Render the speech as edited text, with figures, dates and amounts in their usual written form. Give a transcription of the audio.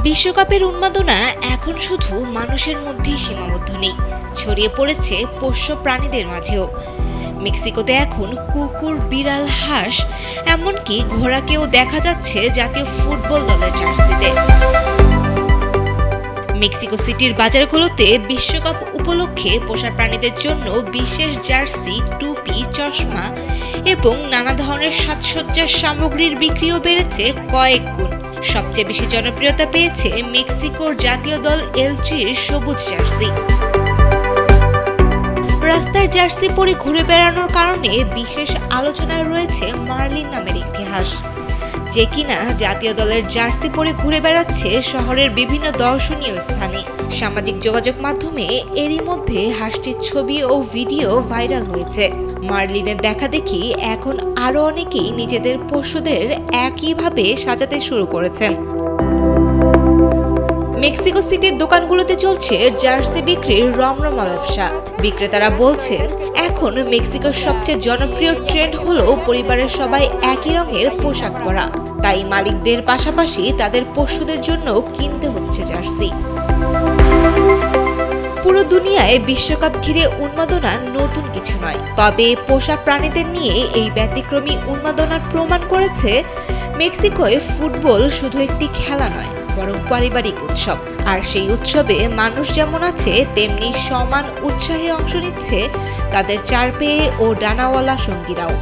বিশ্বকাপের উন্মাদনা এখন শুধু মানুষের মধ্যেই সীমাবদ্ধ নেই, ছড়িয়ে পড়েছে পোষ্য প্রাণীদের মাঝেও। মেক্সিকোতে এখন কুকুর, বিড়াল, হাঁস, এমনকি ঘোড়াকেও দেখা যাচ্ছে জাতীয় ফুটবল দলের জার্সিতে। মেক্সিকো সিটির বাজারগুলোতে বিশ্বকাপ উপলক্ষে পোষা প্রাণীদের জন্য বিশেষ জার্সি, টুপি, চশমা এবং নানা ধরনের সাজসজ্জার সামগ্রীর বিক্রিও বেড়েছে কয়েক গুণ। সবচেয়ে বেশি জনপ্রিয়তা পেয়েছে মেক্সিকোর জাতীয় দল এলচির সবুজ জার্সি। রাস্তায় জার্সি পরে ঘুরে বেড়ানোর কারণে বিশেষ আলোচনায় রয়েছে মার্লিন নামের ইতিহাস, যে কিনা জাতীয় দলের জার্সি পরে ঘুরে বেড়াচ্ছে শহরের বিভিন্ন দর্শনীয় স্থানে। সামাজিক যোগাযোগ মাধ্যমে এরই মধ্যে হাঁসটির ছবি ও ভিডিও ভাইরাল হয়েছে। মার্লিনের দেখা দেখি এখন আরও অনেকেই নিজেদের পশুদের একইভাবে সাজাতে শুরু করেছেন। মেক্সিকো সিটির দোকানগুলোতে চলছে জার্সি বিক্রির রমরমা ব্যবসা। বিক্রেতারা বলছেন, এখন মেক্সিকোর সবচেয়ে জনপ্রিয় ট্রেন্ড হলো পরিবারের সবাই একই রঙের পোশাক পরা। তাই মালিকদের পাশাপাশি তাদের পশুদের জন্য কিনতে হচ্ছে জার্সি। পুরো দুনিয়ায় বিশ্বকাপ ঘিরে উন্মাদনা নতুন কিছু নয়, তবে পোষা প্রাণীদের নিয়ে এই ব্যতিক্রমী উন্মাদনার প্রমাণ করেছে মেক্সিকোয় ফুটবল শুধু একটি খেলা নয়, বরং পারিবারিক উৎসব। আর সেই উৎসবে মানুষ যেমন আছে, তেমনি সমান উৎসাহে অংশ নিচ্ছে তাদের চার পেয়ে ও ডানাওয়ালা সঙ্গীরাও।